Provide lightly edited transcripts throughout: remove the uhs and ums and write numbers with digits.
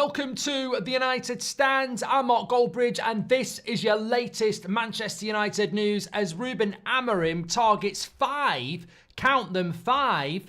welcome to the United Stand. I'm Mark Goldbridge, and this is your latest Manchester United news as Ruben Amarim targets count them, five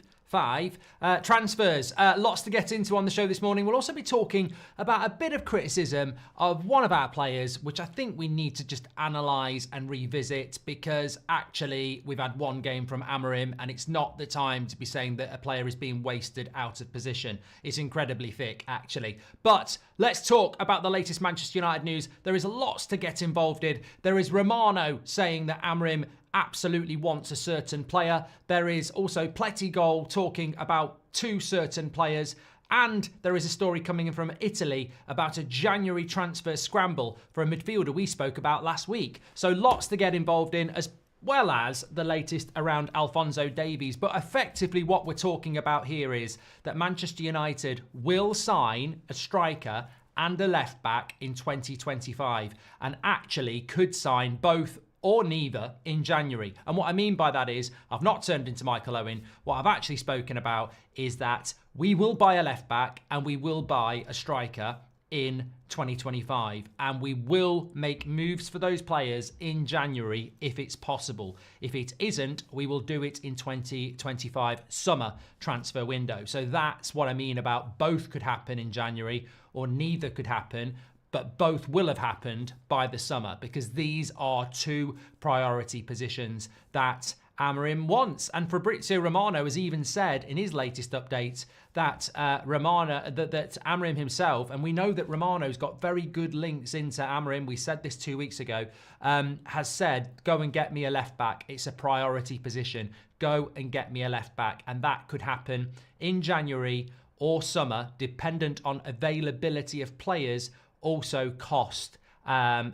transfers. Lots to get into on the show this morning. We'll also be talking about a bit of criticism of one of our players, which I think we need to just analyse and revisit, because actually we've had one game from Amorim and it's not the time to be saying that a player is being wasted out of position. It's incredibly thick, actually. But let's talk about the latest Manchester United news. There is lots to get involved in. There is Romano saying that Amorim absolutely wants a certain player. There is also Plettigol talking about two certain players. And there is a story coming in from Italy about a January transfer scramble for a midfielder we spoke about last week. So lots to get involved in, as well as the latest around Alphonso Davies. But effectively what we're talking about here is that Manchester United will sign a striker and a left back in 2025, and actually could sign both or neither in January. And what I mean by that is, I've not turned into Michael Owen. What I've actually spoken about is that we will buy a left back and we will buy a striker in 2025, and we will make moves for those players in January if it's possible. If it isn't, we will do it in 2025 summer transfer window. So that's what I mean about both could happen in January or neither could happen, but both will have happened by the summer, because these are two priority positions that Amarim wants. And Fabrizio Romano has even said in his latest update that that Amarim himself, and we know that Romano's got very good links into Amarim, we said this 2 weeks ago, has said, go and get me a left back. It's a priority position. Go and get me a left back. And that could happen in January or summer, dependent on availability of players, also cost, as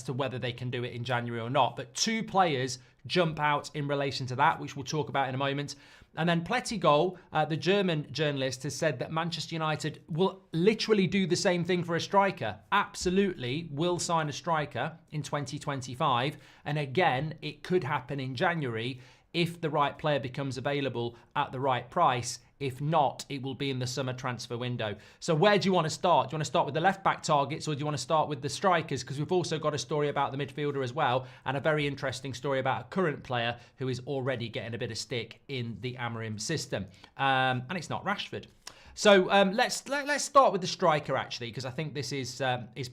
to whether they can do it in January or not. But two players jump out in relation to that, which we'll talk about in a moment. And then Plettigol, the German journalist, has said that Manchester United will literally do the same thing for a striker. Absolutely will sign a striker in 2025. And again, it could happen in January if the right player becomes available at the right price. If not, it will be in the summer transfer window. So where do you want to start? Do you want to start with the left-back targets, or do you want to start with the strikers? Because we've also got a story about the midfielder as well, and a very interesting story about a current player who is already getting a bit of stick in the Amarim system. And it's not Rashford. So let's start with the striker, actually, because I think this is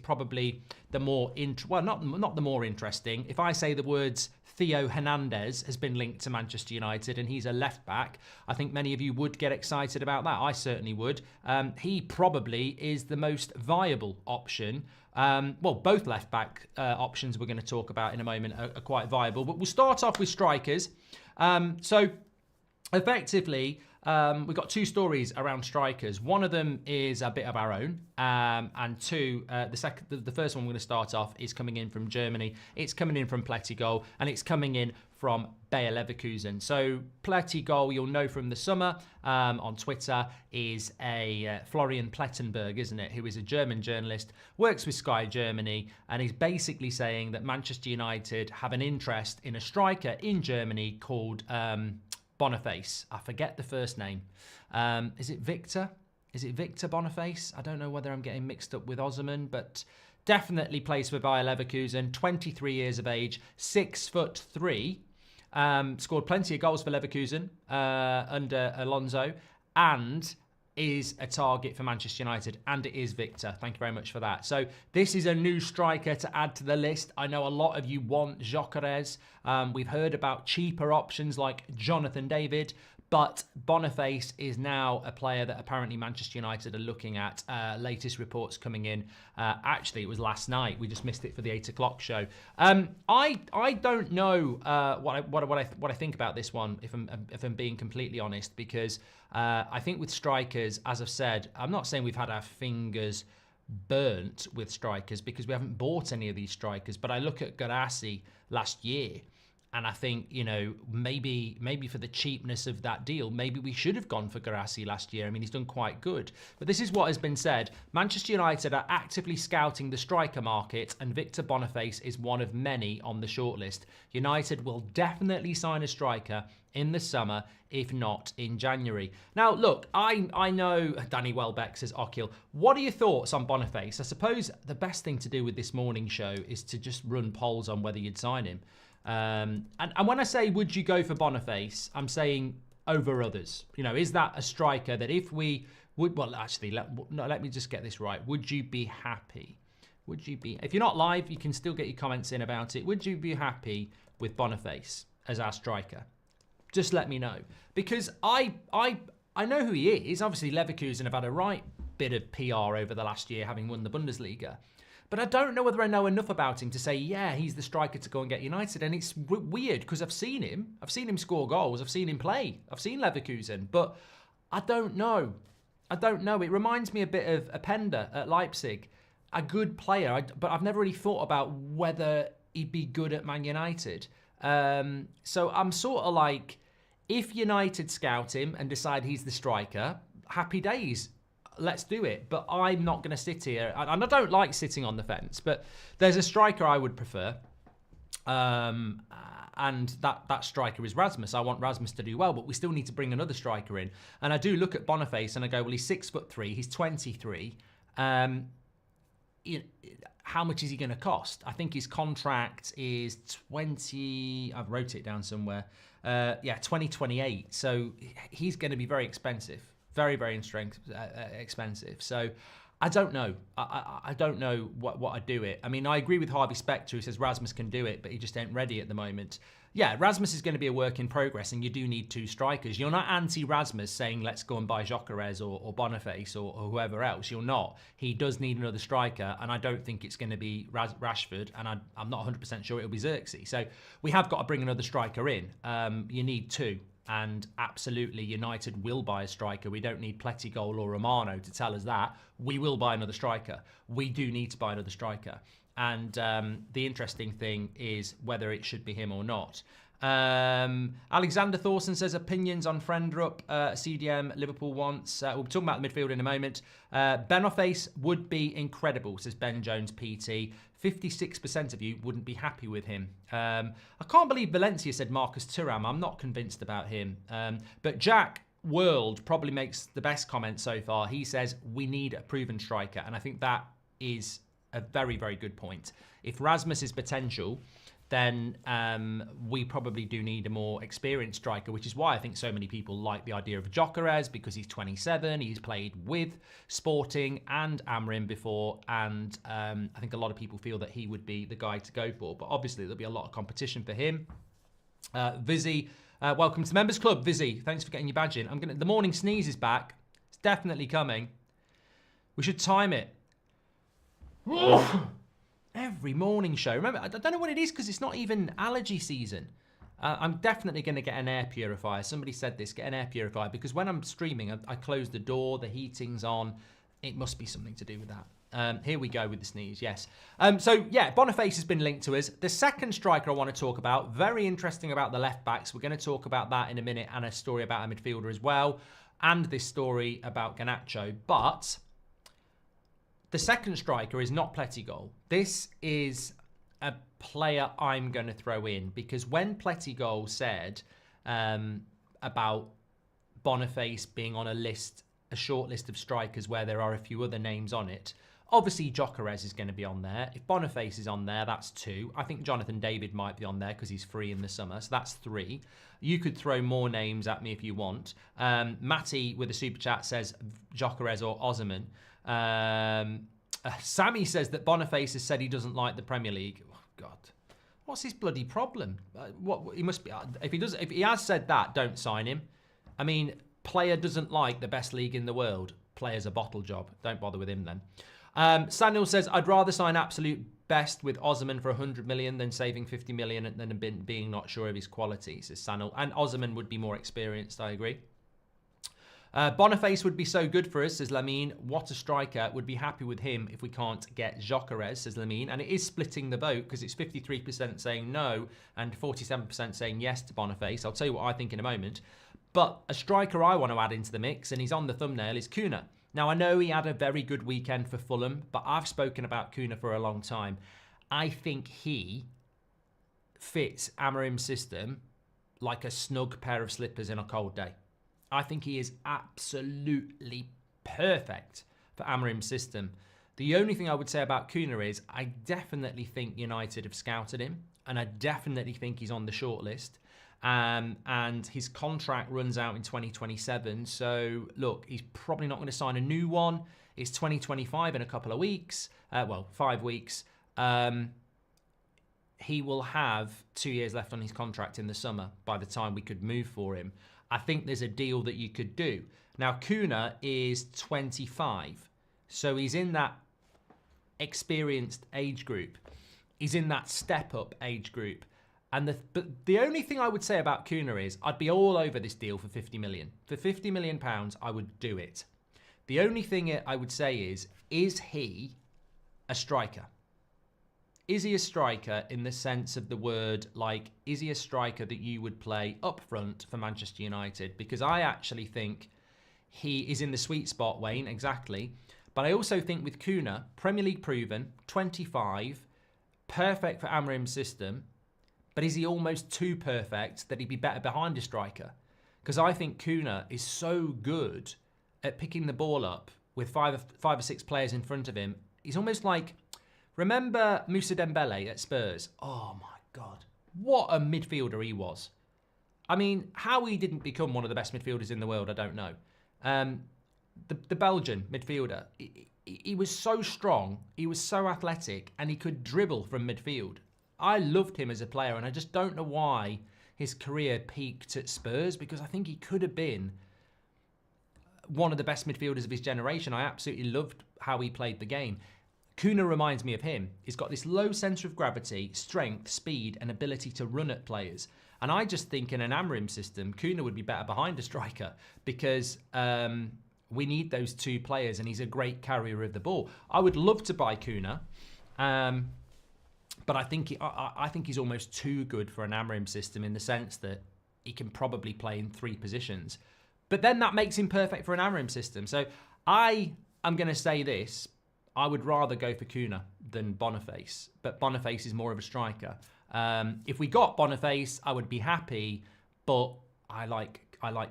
probably the more not the more interesting. If I say the words Theo Hernandez has been linked to Manchester United and he's a left back, I think many of you would get excited about that. I certainly would. He probably is the most viable option. Well, both left back options we're going to talk about in a moment are quite viable, but we'll start off with strikers. So effectively, we've got two stories around strikers. One of them is a bit of our own, and two, the first one we're going to start off is coming in from Germany. It's coming in from Plettigol, and it's coming in from Bayer Leverkusen. So Plettigol, you'll know from the summer on Twitter, is a Florian Plettenberg, isn't it? Who is a German journalist, works with Sky Germany, and he's basically saying that Manchester United have an interest in a striker in Germany called Boniface. I forget the first name. Is it Victor? Is it Victor Boniface? I don't know whether I'm getting mixed up with Osman, but definitely plays for Bayer Leverkusen, 23 years of age, 6'3", scored plenty of goals for Leverkusen under Alonso, and is a target for Manchester United, and it is Victor. Thank you very much for that. So this is a new striker to add to the list. I know a lot of you want Gyökeres. We've heard about cheaper options like Jonathan David, but Boniface is now a player that apparently Manchester United are looking at. Latest reports coming in. Actually, it was last night. We just missed it for the 8 o'clock show. I don't know what I think about this one, if I'm being completely honest, because I think with strikers, as I've said, I'm not saying we've had our fingers burnt with strikers because we haven't bought any of these strikers, but I look at Garassi last year, And I think, maybe for the cheapness of that deal, maybe we should have gone for Guirassy last year. I mean, he's done quite good. But this is what has been said. Manchester United are actively scouting the striker market, and Victor Boniface is one of many on the shortlist. United will definitely sign a striker in the summer, if not in January. Now, look, I know Danny Welbeck says, Okil, what are your thoughts on Boniface? I suppose the best thing to do with this morning show is to just run polls on whether you'd sign him. And when I say, would you go for Boniface, I'm saying over others. Is that a striker that if we would, well, actually, let me just get this right. Would you be happy? If you're not live, you can still get your comments in about it. Would you be happy with Boniface as our striker? Just let me know. Because I know who he is. Obviously, Leverkusen have had a right bit of PR over the last year, having won the Bundesliga. But I don't know whether I know enough about him to say, yeah, he's the striker to go and get United. And it's weird because I've seen him. I've seen him score goals. I've seen him play. I've seen Leverkusen. But I don't know. It reminds me a bit of Openda at Leipzig. A good player. But I've never really thought about whether he'd be good at Man United. So I'm sort of like, if United scout him and decide he's the striker, happy days. Let's do it. But I'm not going to sit here. And I don't like sitting on the fence. But there's a striker I would prefer. And that striker is Rasmus. I want Rasmus to do well. But we still need to bring another striker in. And I do look at Boniface and I go, well, he's 6'3". He's 23. How much is he going to cost? I think his contract is 20... I've wrote it down somewhere. 2028. So he's going to be very expensive. Very, very expensive. So I don't know. I don't know what I'd do it. I mean, I agree with Harvey Specter who says Rasmus can do it, but he just ain't ready at the moment. Yeah, Rasmus is going to be a work in progress, and you do need two strikers. You're not anti-Rasmus saying let's go and buy Gyökeres or Boniface or whoever else. You're not. He does need another striker, and I don't think it's going to be Rashford, and I'm not 100% sure it'll be Xerxes. So we have got to bring another striker in. You need two. And absolutely, United will buy a striker. We don't need Plettigol or Romano to tell us that. We will buy another striker. We do need to buy another striker. And the interesting thing is whether it should be him or not. Alexander Thorson says opinions on Frendrup, CDM, Liverpool wants. We'll be talking about the midfield in a moment. Boniface would be incredible, says Ben Jones PT. 56% of you wouldn't be happy with him. I can't believe Valencia said Marcus Thuram. I'm not convinced about him. But Jack World probably makes the best comment so far. He says we need a proven striker. And I think that is a very, very good point. If Rasmus is potential, then we probably do need a more experienced striker, which is why I think so many people like the idea of Gyökeres, because he's 27, he's played with Sporting and Amarim before, and I think a lot of people feel that he would be the guy to go for. But obviously there'll be a lot of competition for him. Vizzy, welcome to the Members Club. Vizzy, thanks for getting your badge in. The morning sneeze is back. It's definitely coming. We should time it. Every morning show. Remember, I don't know what it is because it's not even allergy season. I'm definitely going to get an air purifier. Somebody said this, get an air purifier, because when I'm streaming, I close the door, the heating's on. It must be something to do with that. Here we go with the sneeze, yes. So, yeah, Boniface has been linked to us. The second striker I want to talk about, very interesting about the left-backs. We're going to talk about that in a minute, and a story about a midfielder as well, and this story about Garnacho. But the second striker is not Plettigol. This is a player I'm going to throw in, because when Plettigol said about Boniface being on a short list of strikers where there are a few other names on it, obviously Gyökeres is going to be on there. If Boniface is on there, that's 2. I think Jonathan David might be on there because he's free in the summer, so that's 3. You could throw more names at me if you want. Matty with a super chat says Gyökeres or Osimhen. Sammy says that Boniface has said he doesn't like the Premier League. Oh, God, what's his bloody problem? What he must be. If he has said that, don't sign him. I mean, player doesn't like the best league in the world. Player's a bottle job. Don't bother with him then. Samuel says I'd rather sign absolute best with Osimhen for 100 million than saving 50 million and then being not sure of his quality, says Samuel. And Osimhen would be more experienced. I agree. Boniface would be so good for us, says Lamine. What a striker. Would be happy with him if we can't get Gyökeres, says Lamine. And it is splitting the vote because it's 53% saying no and 47% saying yes to Boniface. I'll tell you what I think in a moment. But a striker I want to add into the mix, and he's on the thumbnail, is Kuna. Now, I know he had a very good weekend for Fulham, but I've spoken about Kuna for a long time. I think he fits Amarim's system like a snug pair of slippers in a cold day. I think he is absolutely perfect for Amarim's system. The only thing I would say about Kuna is I definitely think United have scouted him, and I definitely think he's on the shortlist. And his contract runs out in 2027. So, look, he's probably not going to sign a new one. It's 2025 in a couple of weeks. 5 weeks. He will have 2 years left on his contract in the summer by the time we could move for him. I think there's a deal that you could do. Now, Kuna is 25. So he's in that experienced age group. He's in that step-up age group. But the only thing I would say about Kuna is I'd be all over this deal for 50 million. For 50 million pounds, I would do it. The only thing I would say is he a striker? Is he a striker in the sense of the word, like, is he a striker that you would play up front for Manchester United? Because I actually think he is in the sweet spot, Wayne, exactly. But I also think with Kuna, Premier League proven, 25, perfect for Amarim's system. But is he almost too perfect that he'd be better behind a striker? Because I think Kuna is so good at picking the ball up with five or six players in front of him. He's almost like, remember Moussa Dembele at Spurs? Oh my God, what a midfielder he was. I mean, how he didn't become one of the best midfielders in the world, I don't know. The Belgian midfielder, he was so strong, he was so athletic, and he could dribble from midfield. I loved him as a player, and I just don't know why his career peaked at Spurs, because I think he could have been one of the best midfielders of his generation. I absolutely loved how he played the game. Kuna reminds me of him. He's got this low centre of gravity, strength, speed, and ability to run at players. And I just think in an Amarim system, Kuna would be better behind a striker because we need those two players, and he's a great carrier of the ball. I would love to buy Kuna. But I think he's almost too good for an Amarim system in the sense that he can probably play in 3 positions. But then that makes him perfect for an Amarim system. So I am going to say this. I would rather go for Kuna than Boniface. But Boniface is more of a striker. If we got Boniface, I would be happy. But I like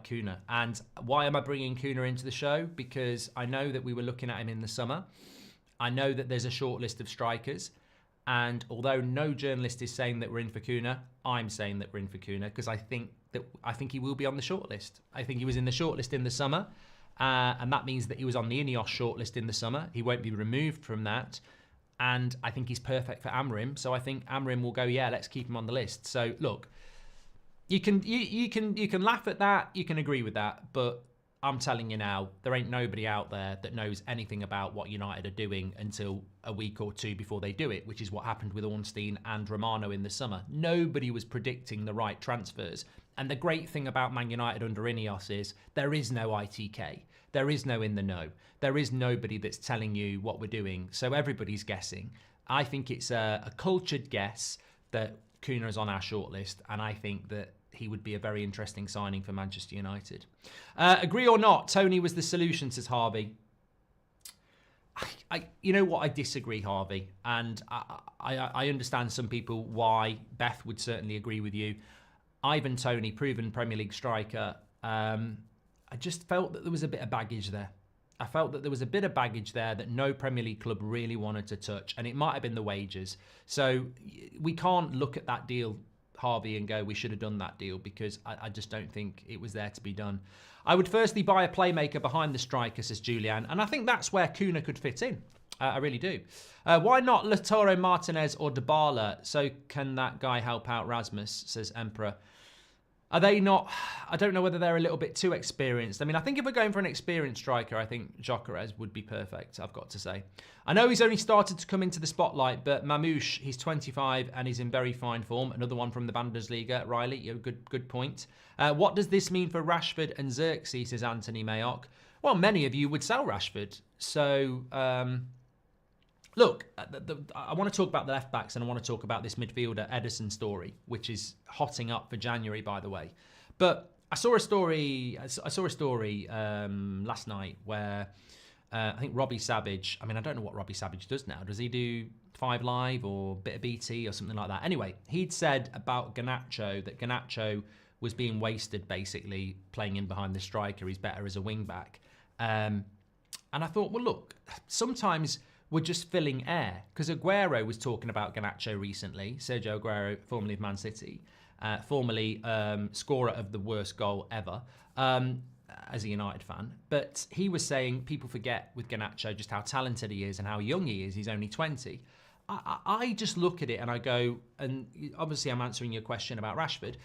Kuna. And why am I bringing Kuna into the show? Because I know that we were looking at him in the summer. I know that there's a short list of strikers. And although no journalist is saying that we're in for Kuna, I'm saying that we're in for Kuna because I think he will be on the shortlist. I think he was in the shortlist in the summer, and that means that he was on the Ineos shortlist in the summer. He won't be removed from that, and I think he's perfect for Amarim. So I think Amarim will go, yeah, let's keep him on the list. So look, you can laugh at that, you can agree with that, but I'm telling you now, there ain't nobody out there that knows anything about what United are doing until a week or two before they do it, which is what happened with Ornstein and Romano in the summer. Nobody was predicting the right transfers. And the great thing about Man United under Ineos is there is no ITK. There is no in the know. There is nobody that's telling you what we're doing. So everybody's guessing. I think it's a cultured guess that Kuna is on our shortlist, and I think that he would be a very interesting signing for Manchester United. Agree or not, Tony was the solution, says Harvey. You know what? I disagree, Harvey. And I understand some people why. Beth would certainly agree with you. Ivan Toney, proven Premier League striker. I just felt that there was a bit of baggage there. I felt that there was a bit of baggage there that no Premier League club really wanted to touch. And it might have been the wages. So we can't look at that deal, Harvey, and go, we should have done that deal, because I just don't think it was there to be done. I would firstly buy a playmaker behind the striker, says Julian, and I think that's where Kuna could fit in. I really do. Why not Lautaro Martinez or Dybala? So can that guy help out Rasmus, says Emperor. Are they not? I don't know whether they're a little bit too experienced. I mean, I think if we're going for an experienced striker, I think Gyökeres would be perfect, I've got to say. I know he's only started to come into the spotlight, but Mamouche, he's 25 and he's in very fine form. Another one from the Bundesliga. Riley, good point. What does this mean for Rashford and Xerxes, says Anthony Mayock? Well, many of you would sell Rashford. So, look, I want to talk about the left-backs and I want to talk about this midfielder Ederson story, which is hotting up for January, by the way. But I saw a story last night where I think Robbie Savage, I mean, I don't know what Robbie Savage does now. Does he do 5 Live or bit of BT or something like that? Anyway, he'd said about Garnacho that Garnacho was being wasted, basically, playing in behind the striker. He's better as a wing-back. And I thought, well, look, sometimes we're just filling air. Because Aguero was talking about Garnacho recently. Sergio Aguero, formerly of Man City, formerly scorer of the worst goal ever, as a United fan. But he was saying people forget with Garnacho just how talented he is and how young he is. He's only 20. I just look at it and I go, and obviously I'm answering your question about Rashford.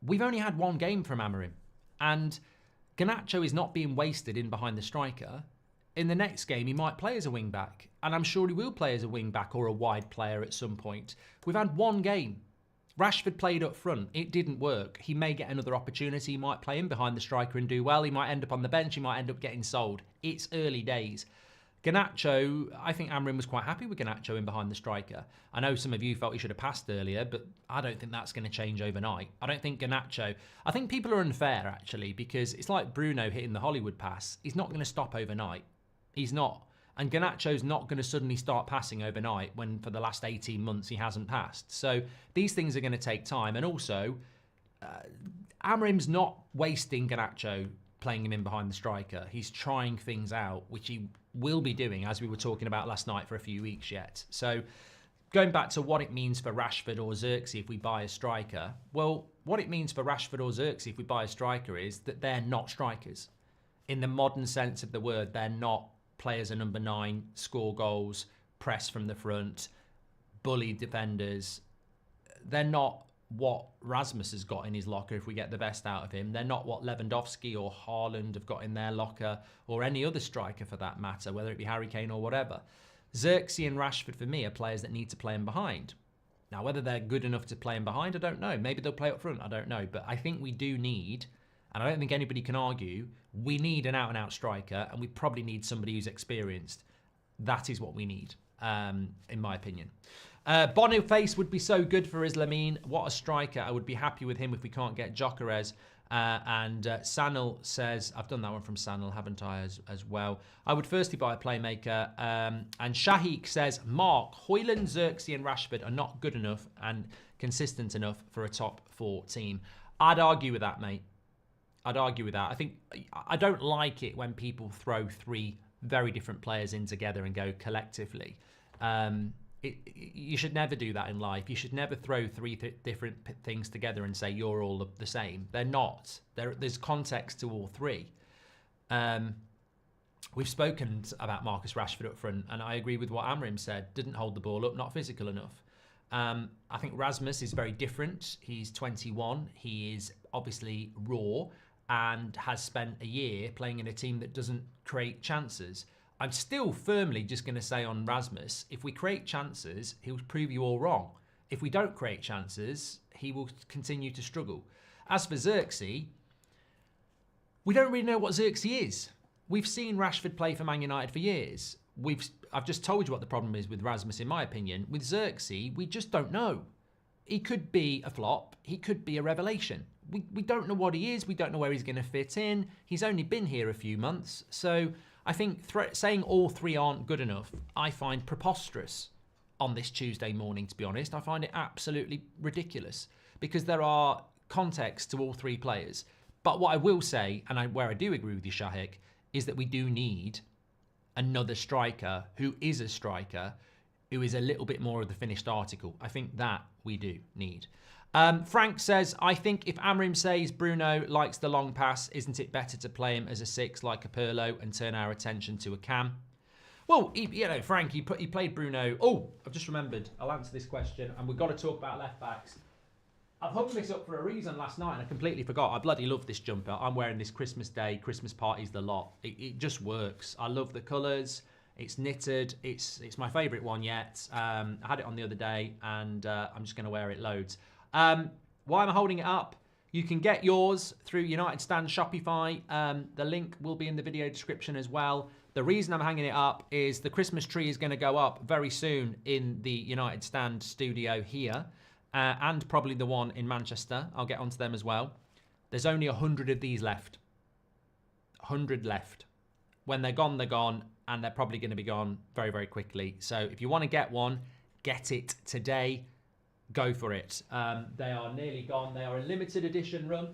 We've only had one game from Amarim. And Garnacho is not being wasted in behind the striker. In the next game, he might play as a wing-back. And I'm sure he will play as a wing-back or a wide player at some point. We've had one game. Rashford played up front. It didn't work. He may get another opportunity. He might play in behind the striker and do well. He might end up on the bench. He might end up getting sold. It's early days. Garnacho, I think Amarim was quite happy with Garnacho in behind the striker. I know some of you felt he should have passed earlier, but I don't think that's going to change overnight. I don't think Garnacho... I think people are unfair, actually, because it's like Bruno hitting the Hollywood pass. He's not going to stop overnight. He's not. And Garnacho's not going to suddenly start passing overnight when for the last 18 months he hasn't passed. So these things are going to take time. And also, Amarim's not wasting Garnacho playing him in behind the striker. He's trying things out, which he will be doing, as we were talking about last night, for a few weeks yet. So going back to what it means for Rashford or Xerxes if we buy a striker, well, what it means for Rashford or Xerxes if we buy a striker is that they're not strikers. In the modern sense of the word, they're not players at number 9, score goals, press from the front, bully defenders. They're not what Rasmus has got in his locker if we get the best out of him. They're not what Lewandowski or Haaland have got in their locker, or any other striker for that matter, whether it be Harry Kane or whatever. Xerxes and Rashford, for me, are players that need to play in behind. Now, whether they're good enough to play in behind, I don't know. Maybe they'll play up front, I don't know. But I think we do need, and I don't think anybody can argue, we need an out-and-out striker, and we probably need somebody who's experienced. That is what we need, in my opinion. Boniface would be so good for Islamine. What a striker. I would be happy with him if we can't get Gyökeres. And Sanil says, I've done that one from Sanil, haven't I, as well. I would firstly buy a playmaker. And Shahik says, Mark, Højlund, Xerxes and Rashford are not good enough and consistent enough for a top 4 team. I'd argue with that, mate. I'd argue with that. I don't like it when people throw 3 very different players in together and go collectively. You should never do that in life. You should never throw 3 different things together and say you're all the same. They're not. There's context to all 3. We've spoken about Marcus Rashford up front, and I agree with what Amarim said. Didn't hold the ball up, not physical enough. I think Rasmus is very different. He's 21. He is obviously raw and has spent a year playing in a team that doesn't create chances. I'm still firmly just going to say on Rasmus, if we create chances, he'll prove you all wrong. If we don't create chances, he will continue to struggle. As for Xerxes, we don't really know what Xerxes is. We've seen Rashford play for Man United for years. I've just told you what the problem is with Rasmus, in my opinion. With Xerxes, we just don't know. He could be a flop. He could be a revelation. We don't know what he is. We don't know where he's going to fit in. He's only been here a few months. So I think saying all 3 aren't good enough, I find preposterous on this Tuesday morning, to be honest. I find it absolutely ridiculous because there are contexts to all 3 players. But what I will say, and where I do agree with you, Shahik, is that we do need another striker who is a striker, who is a little bit more of the finished article. I think that we do need. Frank says, I think if Amarim says Bruno likes the long pass, isn't it better to play him as a 6 like a Pirlo and turn our attention to a Cam? Well, Frank, he played Bruno. Oh, I've just remembered. I'll answer this question, and we've got to talk about left backs. I've hung this up for a reason last night and I completely forgot. I bloody love this jumper. I'm wearing this Christmas Day, Christmas parties, the lot. It just works. I love the colours. It's knitted. It's my favourite one yet. I had it on the other day and I'm just going to wear it loads. Why am I holding it up? You can get yours through United Stand Shopify. The link will be in the video description as well. The reason I'm hanging it up is the Christmas tree is going to go up very soon in the United Stand studio here. And probably the one in Manchester. I'll get onto them as well. There's only 100 of these left. 100 left. When they're gone, and they're probably going to be gone very, very quickly. So if you want to get one, get it today. Go for it. They are nearly gone. They are a limited edition run.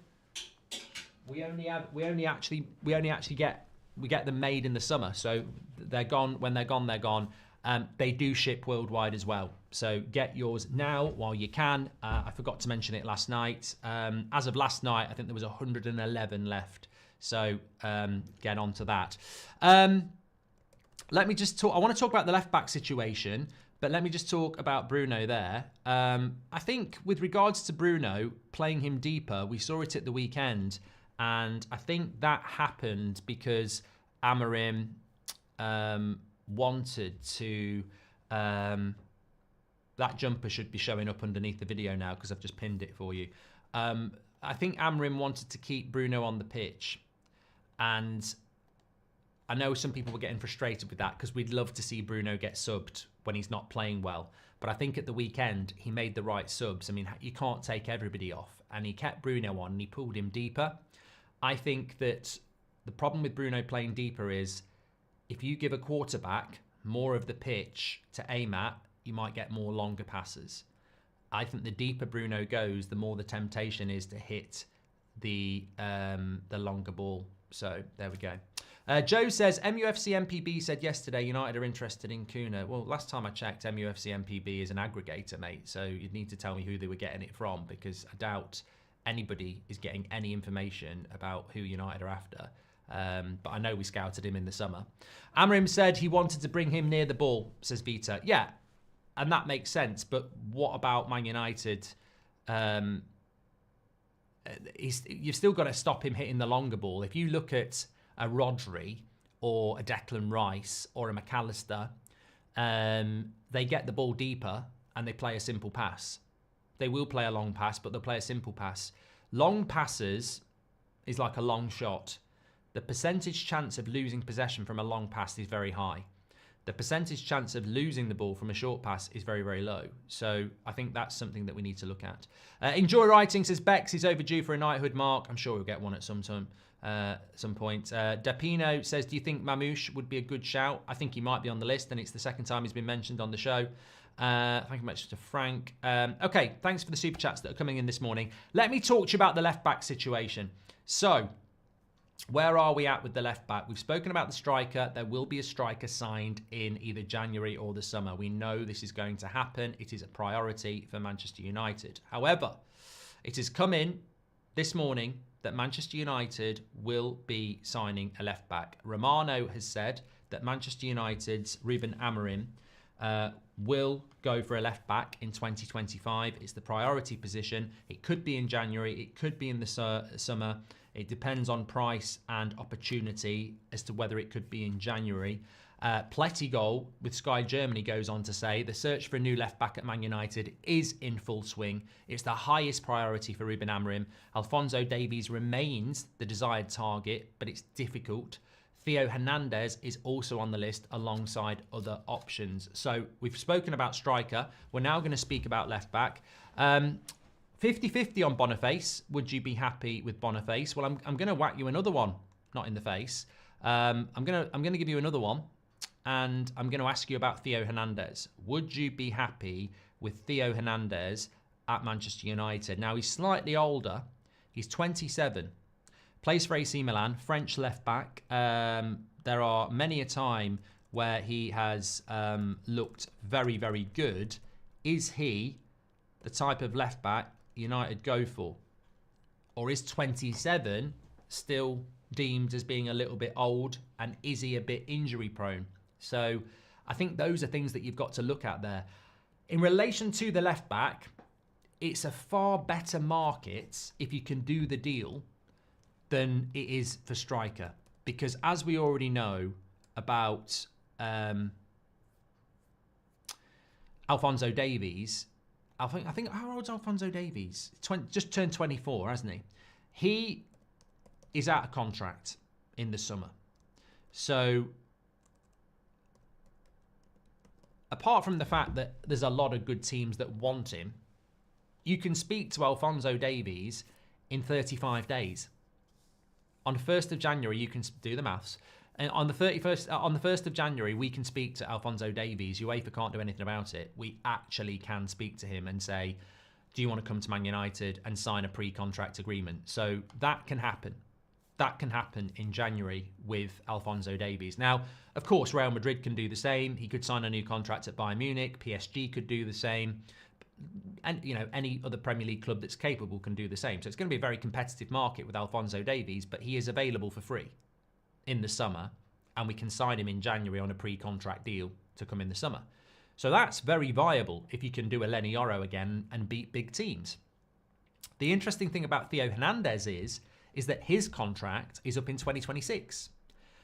We only actually get them made in the summer. So they're gone. When they're gone, they're gone. They do ship worldwide as well. So get yours now while you can. I forgot to mention it last night. As of last night, I think there was 111 left. So get on to that. Let me just talk. I want to talk about the left back situation, but let me just talk about Bruno there. I think with regards to Bruno, playing him deeper, we saw it at the weekend. And I think that happened because Amarim wanted to... that jumper should be showing up underneath the video now because I've just pinned it for you. I think Amarim wanted to keep Bruno on the pitch. And I know some people were getting frustrated with that because we'd love to see Bruno get subbed when he's not playing well. But I think at the weekend, he made the right subs. I mean, you can't take everybody off. And he kept Bruno on and he pulled him deeper. I think that the problem with Bruno playing deeper is if you give a quarterback more of the pitch to aim at, you might get more longer passes. I think the deeper Bruno goes, the more the temptation is to hit the longer ball. So there we go. Joe says, MUFC MPB said yesterday United are interested in Kuna. Well, last time I checked, MUFC MPB is an aggregator, mate. So you'd need to tell me who they were getting it from because I doubt anybody is getting any information about who United are after. But I know we scouted him in the summer. Amarim said he wanted to bring him near the ball, says Vita. Yeah, and that makes sense. But what about Man United? You've still got to stop him hitting the longer ball. If you look at a Rodri or a Declan Rice or a McAllister, they get the ball deeper and they play a simple pass. They will play a long pass, but they'll play a simple pass. Long passes is like a long shot. The percentage chance of losing possession from a long pass is very high. The percentage chance of losing the ball from a short pass is very, very low. So I think that's something that we need to look at. Enjoy Writing says Bex is overdue for a knighthood mark. I'm sure he'll get one at some time, some point. Dapino says, do you think Mamouche would be a good shout? I think he might be on the list, and it's the second time he's been mentioned on the show. Thank you much to Frank. Okay, thanks for the super chats that are coming in this morning. Let me talk to you about the left back situation. So, where are we at with the left back? We've spoken about the striker. There will be a striker signed in either January or the summer. We know this is going to happen. It is a priority for Manchester United. However, it has come in this morning that Manchester United will be signing a left back. Romano has said that Manchester United's Ruben Amarim will go for a left back in 2025. It's the priority position. It could be in January. It could be in the summer. It depends on price and opportunity as to whether it could be in January. Plettigol with Sky Germany goes on to say the search for a new left back at Man United is in full swing. It's the highest priority for Ruben Amorim. Alphonso Davies remains the desired target, but it's difficult. Theo Hernandez is also on the list alongside other options. So we've spoken about striker. We're now going to speak about left back. 50-50 on Boniface. Would you be happy with Boniface? Well, I'm going to whack you another one, not in the face. I'm going to give you another one, and I'm going to ask you about Theo Hernandez. Would you be happy with Theo Hernandez at Manchester United? Now, he's slightly older. He's 27. Plays for AC Milan, French left back. There are many a time where he has looked very, very good. Is he the type of left back United go for? Or is 27 still deemed as being a little bit old, and is he a bit injury prone? So I think those are things that you've got to look at there. In relation to the left back, it's a far better market if you can do the deal than it is for striker. Because as we already know about Alphonso Davies, I think how old's Alphonso Davies? Just turned 24, hasn't he? He is out of contract in the summer. So apart from the fact that there's a lot of good teams that want him, you can speak to Alphonso Davies in 35 days. On the 1st of January, you can do the maths. And on the 1st of January, we can speak to Alphonso Davies. UEFA can't do anything about it. We actually can speak to him and say, do you want to come to Man United and sign a pre-contract agreement? So that can happen. That can happen in January with Alphonso Davies. Now, of course, Real Madrid can do the same. He could sign a new contract at Bayern Munich. PSG could do the same. And, you know, any other Premier League club that's capable can do the same. So it's going to be a very competitive market with Alphonso Davies, but he is available for free in the summer, and we can sign him in January on a pre-contract deal to come in the summer. So that's very viable if you can do a Lenny Yoro again and beat big teams. The interesting thing about Theo Hernandez is that his contract is up in 2026.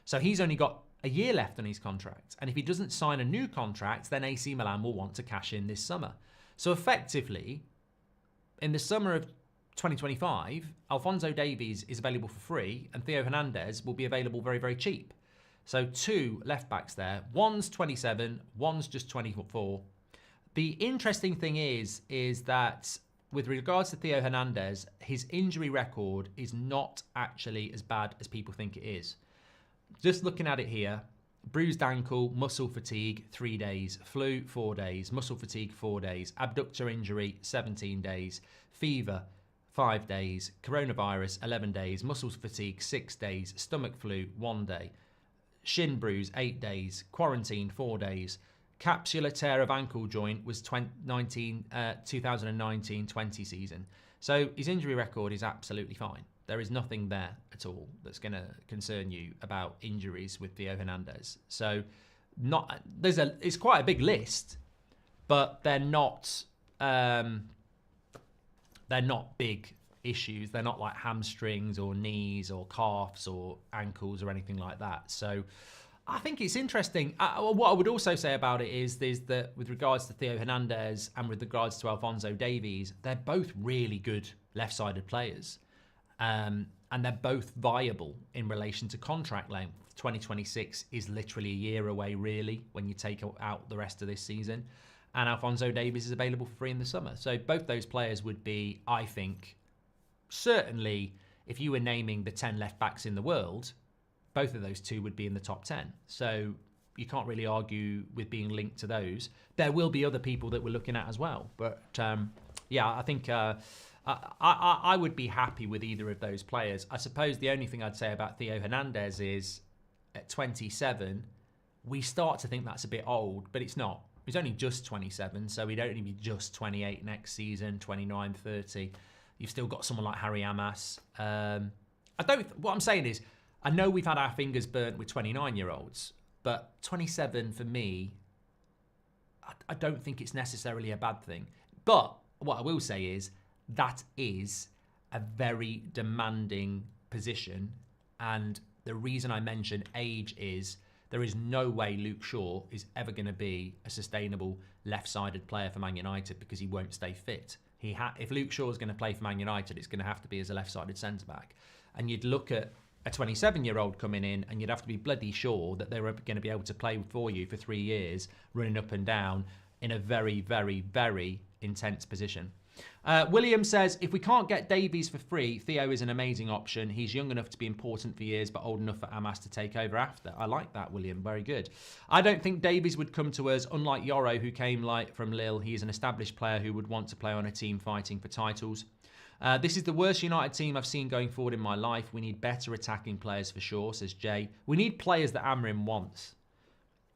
So he's only got a year left on his contract. And if he doesn't sign a new contract, then AC Milan will want to cash in this summer. So effectively, in the summer of 2025, Alphonso Davies is available for free and Theo Hernandez will be available very, very cheap. So 2 left backs there. One's 27, one's just 24. The interesting thing is that with regards to Theo Hernandez, his injury record is not actually as bad as people think it is. Just looking at it here, bruised ankle, muscle fatigue, 3 days. Flu, 4 days. Muscle fatigue, 4 days. Abductor injury, 17 days. Fever, 5 days. Coronavirus, 11 days. Muscle fatigue, 6 days. Stomach flu, 1 day. Shin bruise, 8 days. Quarantine, 4 days. Capsular tear of ankle joint was 2019-20 season. So his injury record is absolutely fine. There is nothing there at all that's going to concern you about injuries with Theo Hernandez. So it's quite a big list, but they're not big issues. They're not like hamstrings or knees or calves or ankles or anything like that. So I think it's interesting. What I would also say about it is that with regards to Theo Hernandez and with regards to Alphonso Davies, they're both really good left-sided players. And they're both viable in relation to contract length. 2026 is literally a year away, really, when you take out the rest of this season. And Alphonso Davies is available for free in the summer. So both those players would be, I think, certainly, if you were naming the 10 left-backs in the world, both of those two would be in the top 10. So you can't really argue with being linked to those. There will be other people that we're looking at as well. But, yeah, I think I would be happy with either of those players. I suppose the only thing I'd say about Theo Hernandez is at 27, we start to think that's a bit old, but it's not. He's only just 27, so he'd only be just 28 next season, 29, 30. You've still got someone like Harry Amas. What I'm saying is, I know we've had our fingers burnt with 29-year-olds, but 27 for me, I don't think it's necessarily a bad thing. But what I will say is, that is a very demanding position. And the reason I mention age is there is no way Luke Shaw is ever going to be a sustainable left-sided player for Man United because he won't stay fit. If Luke Shaw is going to play for Man United, it's going to have to be as a left-sided centre-back. And you'd look at a 27-year-old coming in and you'd have to be bloody sure that they were going to be able to play for you for 3 years, running up and down in a very, very, very intense position. William says, if we can't get Davies for free, Theo is an amazing option. He's young enough to be important for years, but old enough for Amas to take over after. I like that, William. Very good. I don't think Davies would come to us, unlike Yoro, who came from Lille. He is an established player who would want to play on a team fighting for titles. This is the worst United team I've seen going forward in my life. We need better attacking players for sure, says Jay. We need players that Amarim wants.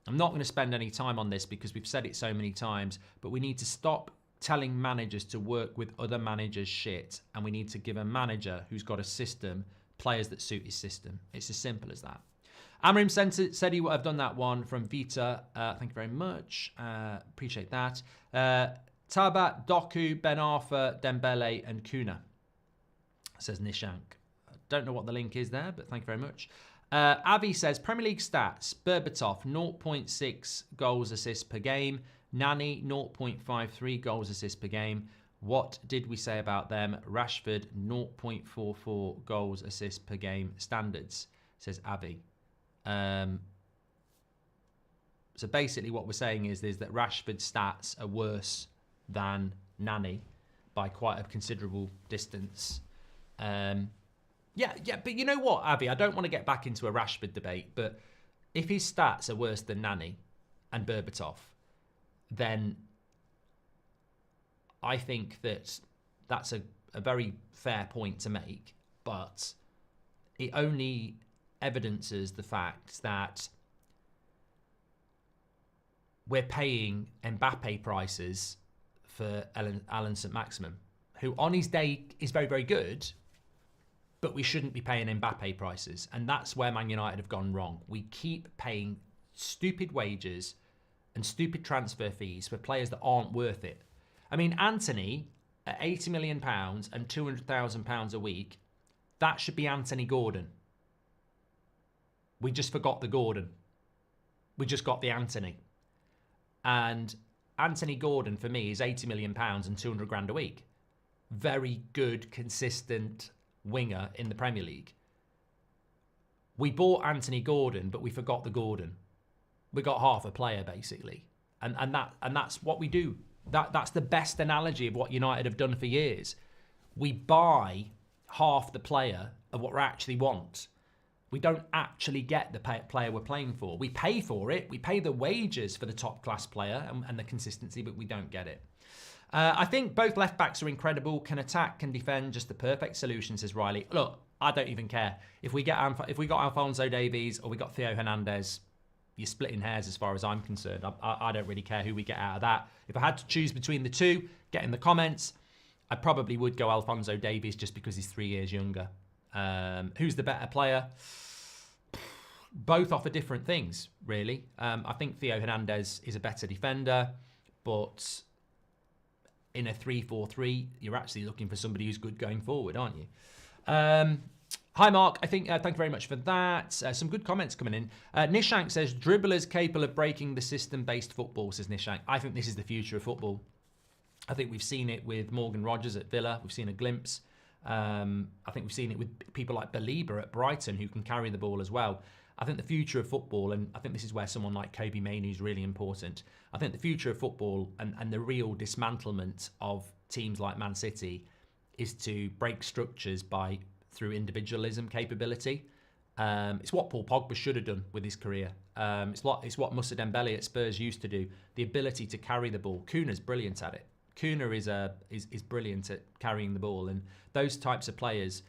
I'm not going to spend any time on this because we've said it so many times, but we need to stop telling managers to work with other managers' shit, and we need to give a manager who's got a system players that suit his system. It's as simple as that. Amarim said he would have done that one from Vita. Thank you very much. Appreciate that. Tabat, Doku, Ben Arfa, Dembele, and Kuna, says Nishank. I don't know what the link is there, but thank you very much. Avi says, Premier League stats, Berbatov, 0.6 goals assists per game. Nani, 0.53 goals assists per game. What did we say about them? Rashford, 0.44 goals assists per game standards, says Avi. So basically what we're saying is that Rashford's stats are worse than Nani by quite a considerable distance. Yeah, but you know what, Avi? I don't want to get back into a Rashford debate, but if his stats are worse than Nani and Berbatov, then I think that's a very fair point to make, but it only evidences the fact that we're paying Mbappe prices for Alan St-Maximin, who on his day is very, very good, but we shouldn't be paying Mbappe prices. And that's where Man United have gone wrong. We keep paying stupid wages and stupid transfer fees for players that aren't worth it. I mean, Anthony, at £80 million and £200,000 a week, that should be Anthony Gordon. We just forgot the Gordon. We just got the Anthony. And Anthony Gordon, for me, is £80 million and 200 grand a week. Very good, consistent winger in the Premier League. We bought Anthony Gordon, but we forgot the Gordon. We got half a player, basically. And that's what we do. That's the best analogy of what United have done for years. We buy half the player of what we actually want. We don't actually get the player we're playing for. We pay for it. We pay the wages for the top class player and the consistency, but we don't get it. I think both left backs are incredible. Can attack, can defend. Just the perfect solution, says Riley. Look, I don't even care if we got Alphonso Davies or we got Theo Hernandez. You're splitting hairs as far as I'm concerned. I don't really care who we get out of that. If I had to choose between the two, get in the comments. I probably would go Alphonso Davies just because he's 3 years younger. Who's the better player? Both offer different things, really. I think Theo Hernandez is a better defender, but in a 3-4-3, you're actually looking for somebody who's good going forward, aren't you? Hi, Mark. I think thank you very much for that. Some good comments coming in. Nishank says, dribblers capable of breaking the system-based football, says Nishank. I think this is the future of football. I think we've seen it with Morgan Rogers at Villa. We've seen a glimpse. I think we've seen it with people like Belieber at Brighton who can carry the ball as well. I think the future of football, and I think this is where someone like Kobe Mainoo is really important. I think the future of football and the real dismantlement of teams like Man City is to break structures through individualism capability. It's what Paul Pogba should have done with his career. It's what Moussa Dembele at Spurs used to do. The ability to carry the ball. Kuna's brilliant at it. Kuna is brilliant at carrying the ball, and those types of players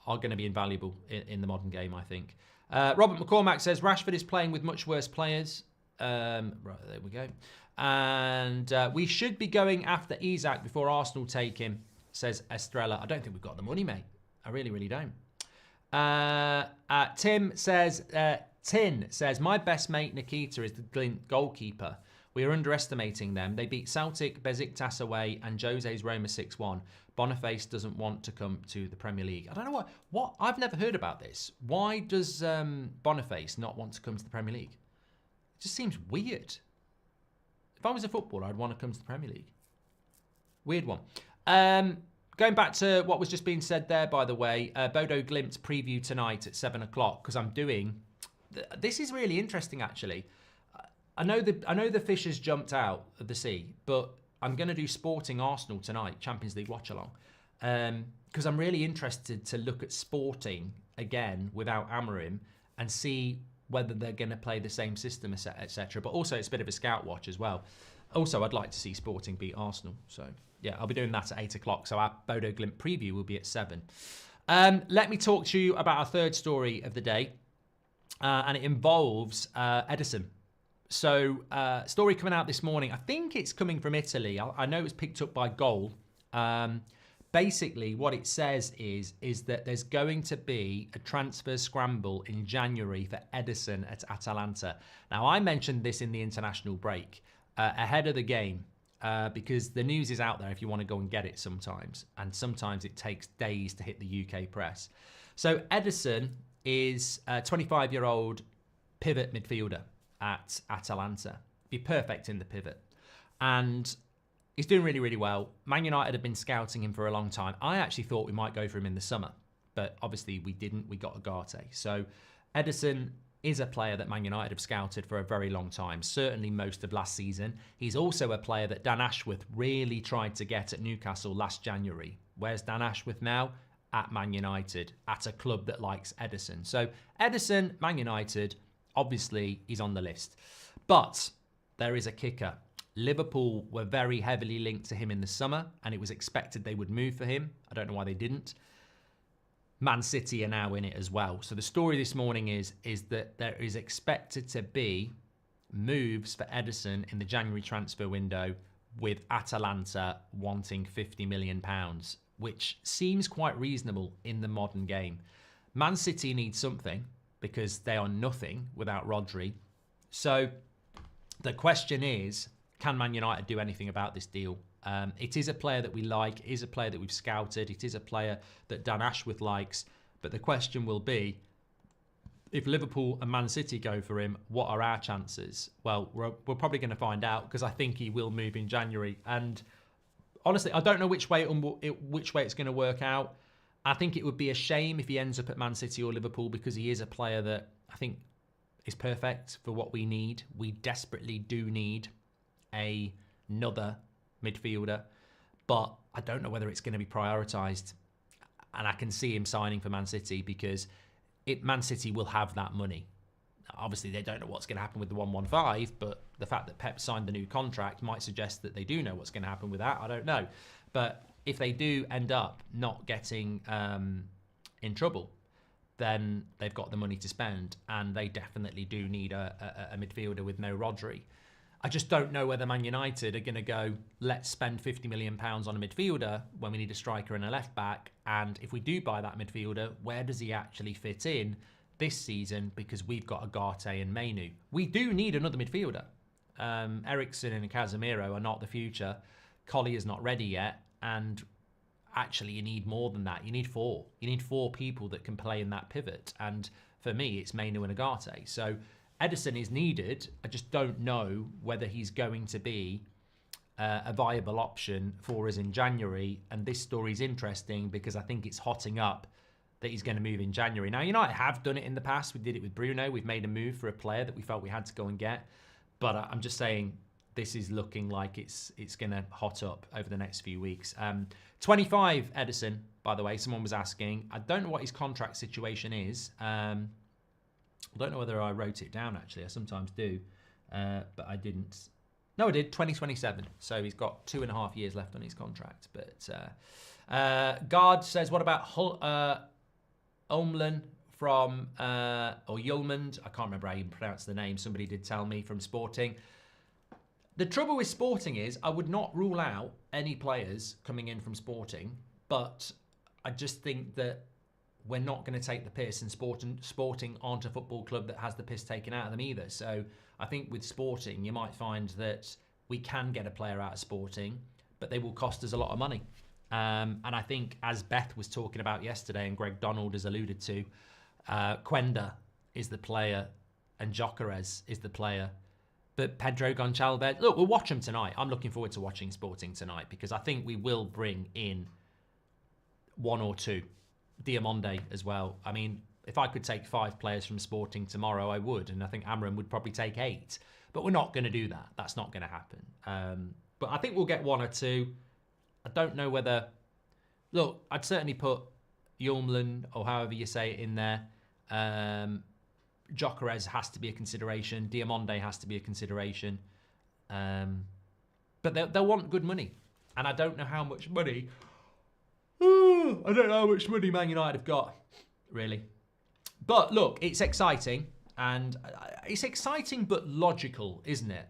are going to be invaluable in the modern game, I think. Robert McCormack says Rashford is playing with much worse players. Right, there we go. And we should be going after Isak before Arsenal take him, says Estrella. I don't think we've got the money, mate. I really, really don't. Tin says, my best mate Nikita is the Glint goalkeeper. We are underestimating them. They beat Celtic, Besiktas away, and Jose's Roma 6-1. Boniface doesn't want to come to the Premier League. I don't know what I've never heard about this. Why does Boniface not want to come to the Premier League? It just seems weird. If I was a footballer, I'd want to come to the Premier League. Weird one. Going back to what was just being said there, by the way, Bodo Glimt preview tonight at 7 o'clock, because I'm doing... This is really interesting, actually. I know the fish has jumped out of the sea, but I'm going to do Sporting Arsenal tonight, Champions League watch-along, because I'm really interested to look at Sporting again without Amarim and see whether they're going to play the same system, etc. But also it's a bit of a scout watch as well. Also, I'd like to see Sporting beat Arsenal. So, yeah, I'll be doing that at 8 o'clock. So our Bodo Glimt preview will be at 7. Let me talk to you about our third story of the day, and it involves Edison. So, story coming out this morning. I think it's coming from Italy. I know it was picked up by Goal. Basically, what it says is that there's going to be a transfer scramble in January for Edison at Atalanta. Now, I mentioned this in the international break ahead of the game. because the news is out there if you want to go and get it sometimes. And sometimes it takes days to hit the UK press. So Ederson is a 25-year-old pivot midfielder at Atalanta. Be perfect in the pivot. And he's doing really, really well. Man United have been scouting him for a long time. I actually thought we might go for him in the summer, but obviously we didn't. We got Ugarte. So Ederson is a player that Man United have scouted for a very long time, certainly most of last season. He's also a player that Dan Ashworth really tried to get at Newcastle last January. Where's Dan Ashworth now? At Man United, at a club that likes Ederson. So Ederson, Man United, obviously he's on the list. But there is a kicker. Liverpool were very heavily linked to him in the summer, and it was expected they would move for him. I don't know why they didn't. Man City are now in it as well. So the story this morning is that there is expected to be moves for Ederson in the January transfer window, with Atalanta wanting £50 million, which seems quite reasonable in the modern game. Man City need something because they are nothing without Rodri. So the question is, can Man United do anything about this deal? It is a player that we like. It is a player that we've scouted. It is a player that Dan Ashworth likes. But the question will be, if Liverpool and Man City go for him, what are our chances? Well, we're probably going to find out, because I think he will move in January. And honestly, I don't know which way it's going to work out. I think it would be a shame if he ends up at Man City or Liverpool, because he is a player that I think is perfect for what we need. We desperately do need another midfielder, but I don't know whether it's going to be prioritised. And I can see him signing for Man City, because Man City will have that money. Obviously, they don't know what's going to happen with the 115, but the fact that Pep signed the new contract might suggest that they do know what's going to happen with that. I don't know. But if they do end up not getting in trouble, then they've got the money to spend, and they definitely do need a midfielder with no Rodri. I just don't know whether Man United are going to go, let's spend £50 million on a midfielder when we need a striker and a left back. And if we do buy that midfielder, where does he actually fit in this season? Because we've got Ugarte and Mainu. We do need another midfielder. Eriksen and Casemiro are not the future. Collier is not ready yet. And actually, you need more than that. You need four. You need four people that can play in that pivot. And for me, it's Mainu and Ugarte. So Ederson is needed. I just don't know whether he's going to be a viable option for us in January. And this story is interesting because I think it's hotting up that he's going to move in January. Now, United have done it in the past. We did it with Bruno. We've made a move for a player that we felt we had to go and get. But I'm just saying, this is looking like it's going to hot up over the next few weeks. 25 Ederson, by the way, someone was asking. I don't know what his contract situation is. I don't know whether I wrote it down, actually. I sometimes do, but I didn't. No, I did, 2027. So he's got 2.5 years left on his contract. But Guard says, what about Ulmland from, or Yulmand? I can't remember how you pronounce the name. Somebody did tell me from Sporting. The trouble with Sporting is I would not rule out any players coming in from Sporting, but I just think that we're not going to take the piss, and Sporting aren't a football club that has the piss taken out of them either. So I think with Sporting, you might find that we can get a player out of Sporting, but they will cost us a lot of money. And I think, as Beth was talking about yesterday and Greg Donald has alluded to, Quenda is the player and Gyökeres is the player. But Pedro Gonçalves, look, we'll watch them tonight. I'm looking forward to watching Sporting tonight, because I think we will bring in one or two. Diamonde as well. I mean, if I could take 5 players from Sporting tomorrow, I would. And I think Amarim would probably take 8. But we're not going to do that. That's not going to happen. But I think we'll get 1 or 2. I don't know whether... Look, I'd certainly put Yulmland, or however you say it, in there. Gyökeres has to be a consideration. Diamonde has to be a consideration. But they'll want good money. And I don't know how much money... I don't know how much money Man United have got, really. But look, it's exciting. And it's exciting but logical, isn't it?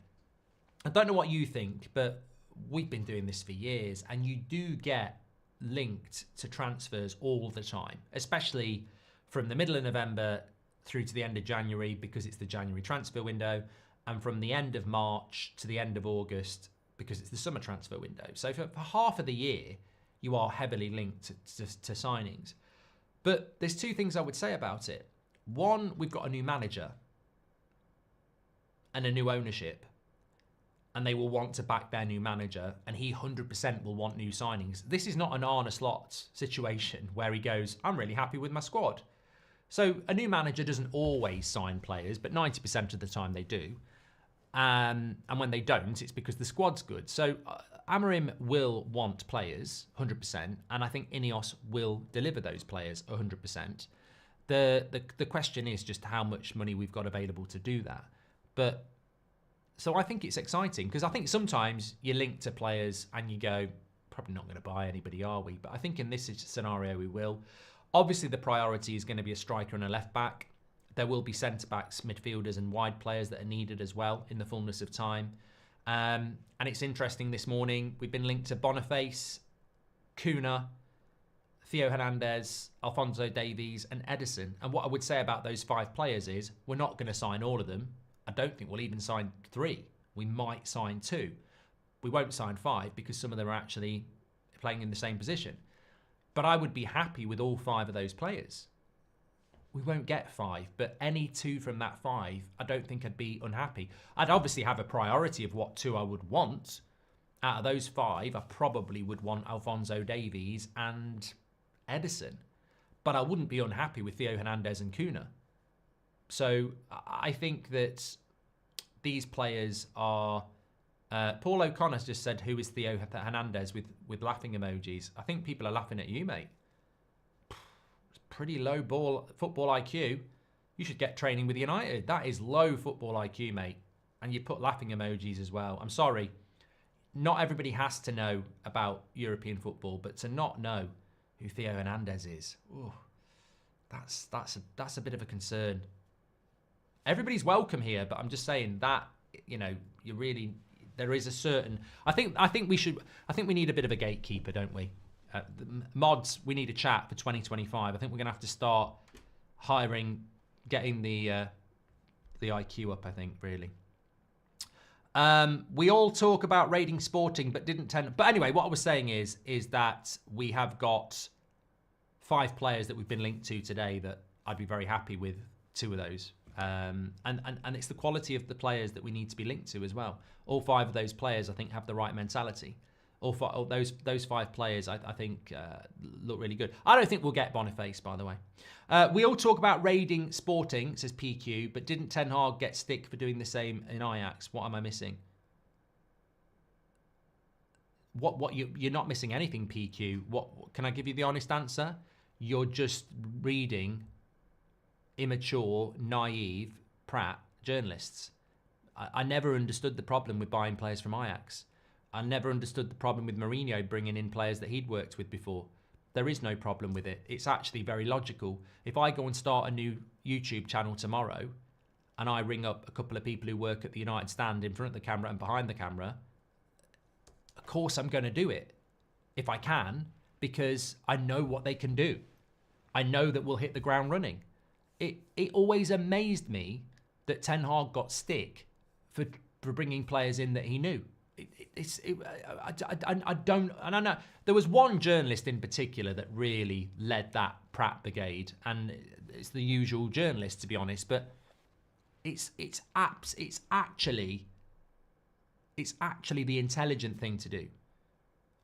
I don't know what you think, but we've been doing this for years. And you do get linked to transfers all the time, especially from the middle of November through to the end of January, because it's the January transfer window. And from the end of March to the end of August, because it's the summer transfer window. So for half of the year, you are heavily linked to signings. But there's two things I would say about it. One, we've got a new manager and a new ownership, and they will want to back their new manager, and he 100% will want new signings. This is not an Arne Slot situation where he goes, I'm really happy with my squad. So a new manager doesn't always sign players, but 90% of the time they do. And when they don't, it's because the squad's good. So Amarim will want players 100%, and I think Ineos will deliver those players 100%. The question is just how much money we've got available to do that. But so I think it's exciting, because I think sometimes you link to players and you go, probably not going to buy anybody, are we? But I think in this scenario we will. Obviously the priority is going to be a striker and a left back. There will be centre backs, midfielders and wide players that are needed as well in the fullness of time. And it's interesting, this morning we've been linked to Boniface, Cunha, Theo Hernandez, Alphonso Davies and Ederson. And what I would say about those 5 players is we're not going to sign all of them. I don't think we'll even sign 3. We might sign 2. We won't sign 5 because some of them are actually playing in the same position. But I would be happy with all 5 of those players. We won't get 5, but any 2 from that 5, I don't think I'd be unhappy. I'd obviously have a priority of what 2 I would want. Out of those 5, I probably would want Alphonso Davies and Ederson. But I wouldn't be unhappy with Theo Hernandez and Cunha. So I think that these players are... Paul O'Connor's just said, who is Theo Hernandez, with laughing emojis. I think people are laughing at you, mate. Pretty low football IQ. You should get training with United. That is low football IQ, mate. And you put laughing emojis as well. I'm sorry. Not everybody has to know about European football, but to not know who Theo Hernandez is, ooh, that's a bit of a concern. Everybody's welcome here, but I'm just saying that, you know, there is a certain... I think we need a bit of a gatekeeper, don't we? The mods, we need a chat for 2025. I think we're going to have to start getting the IQ up, I think, really. We all talk about raiding Sporting, but didn't tend... But anyway, what I was saying is that we have got 5 players that we've been linked to today that I'd be very happy with 2 of those. And it's the quality of the players that we need to be linked to as well. All 5 of those players, I think, have the right mentality. All those 5 players, I think, look really good. I don't think we'll get Boniface, by the way. We all talk about raiding Sporting, says PQ, but didn't Ten Hag get stick for doing the same in Ajax? What am I missing? You're not missing anything, PQ. What can I give you the honest answer? You're just reading immature, naive, prat journalists. I never understood the problem with buying players from Ajax. I never understood the problem with Mourinho bringing in players that he'd worked with before. There is no problem with it. It's actually very logical. If I go and start a new YouTube channel tomorrow and I ring up a couple of people who work at the United stand in front of the camera and behind the camera, of course I'm going to do it if I can, because I know what they can do. I know that we'll hit the ground running. It always amazed me that Ten Hag got stick for bringing players in that he knew. I don't know. There was one journalist in particular that really led that Pratt brigade, and it's the usual journalist, to be honest. But it's actually the intelligent thing to do.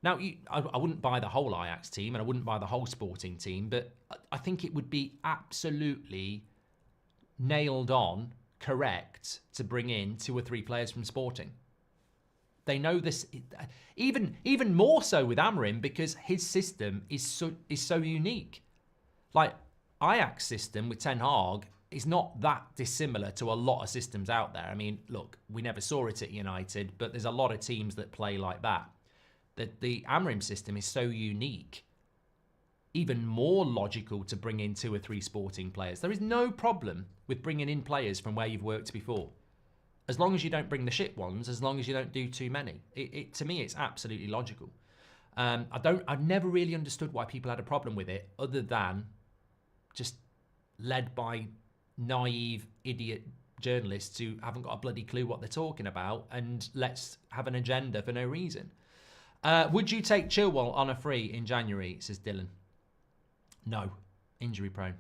Now, I wouldn't buy the whole Ajax team, and I wouldn't buy the whole Sporting team, but I think it would be absolutely nailed on correct to bring in 2 or 3 players from Sporting. They know this, even more so with Amarim, because his system is so unique. Like, Ajax system with Ten Hag is not that dissimilar to a lot of systems out there. I mean, look, we never saw it at United, but there's a lot of teams that play like that. The Amarim system is so unique, even more logical to bring in 2 or 3 Sporting players. There is no problem with bringing in players from where you've worked before. As long as you don't bring the shit ones, as long as you don't do too many. To me, it's absolutely logical. I've never really understood why people had a problem with it, other than just led by naive, idiot journalists who haven't got a bloody clue what they're talking about, and let's have an agenda for no reason. Would you take Chilwell on a free in January, says Dylan? No. Injury prone.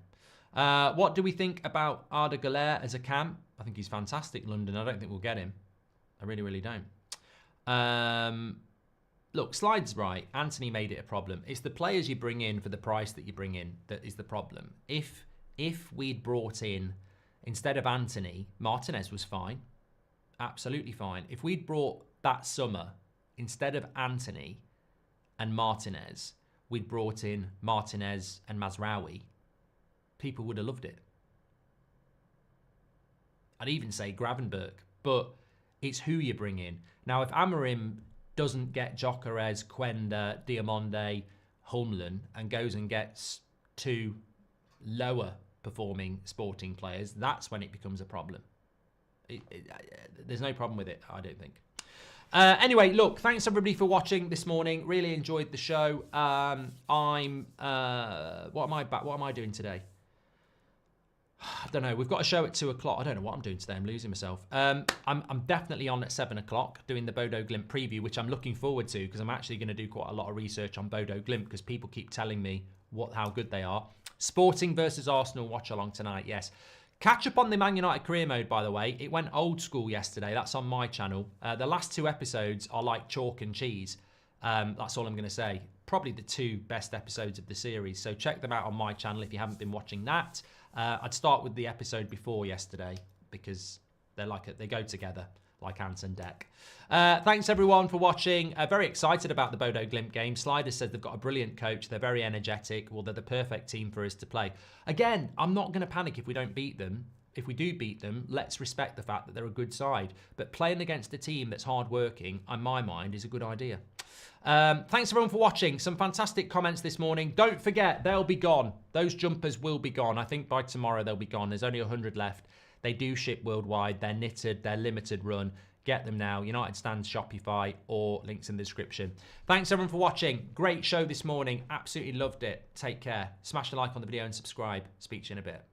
What do we think about Arda Güler as a cam? I think he's fantastic, London. I don't think we'll get him. I really, really don't. Look, Slide's right. Anthony made it a problem. It's the players you bring in for the price that you bring in that is the problem. If we'd brought in, instead of Anthony, Martinez was fine. Absolutely fine. If we'd brought that summer, instead of Anthony and Martinez, we'd brought in Martinez and Mazraoui, people would have loved it. I'd even say Gravenberch, but it's who you bring in. Now, if Amarim doesn't get Gyökeres, Quenda, Diamonde, Humlen, and goes and gets 2 lower performing Sporting players, that's when it becomes a problem. There's no problem with it, I don't think. Anyway, look, thanks everybody for watching this morning. Really enjoyed the show. What am I doing today? I don't know. We've got a show at 2 o'clock. I don't know what I'm doing today. I'm losing myself. I'm definitely on at 7 o'clock doing the Bodo Glimt preview, which I'm looking forward to because I'm actually going to do quite a lot of research on Bodo Glimt because people keep telling me how good they are. Sporting versus Arsenal watch along tonight. Yes. Catch up on the Man United career mode, by the way. It went old school yesterday. That's on my channel. The last 2 episodes are like chalk and cheese. That's all I'm going to say. Probably the 2 best episodes of the series. So check them out on my channel if you haven't been watching that. I'd start with the episode before yesterday because they go together like ant and deck. Thanks everyone for watching. Very excited about the Bodo Glimt game. Slider says they've got a brilliant coach. They're very energetic. Well, they're the perfect team for us to play. Again, I'm not going to panic if we don't beat them. If we do beat them, let's respect the fact that they're a good side. But playing against a team that's hard-working, in my mind, is a good idea. Thanks everyone for watching. Some fantastic comments this morning. Don't forget, they'll be gone. Those jumpers will be gone. I think by tomorrow they'll be gone. There's only 100 left. They do ship worldwide. They're knitted. They're limited run. Get them now. United Stands, Shopify, or links in the description. Thanks everyone for watching. Great show this morning. Absolutely loved it. Take care. Smash the like on the video and subscribe. Speak to you in a bit.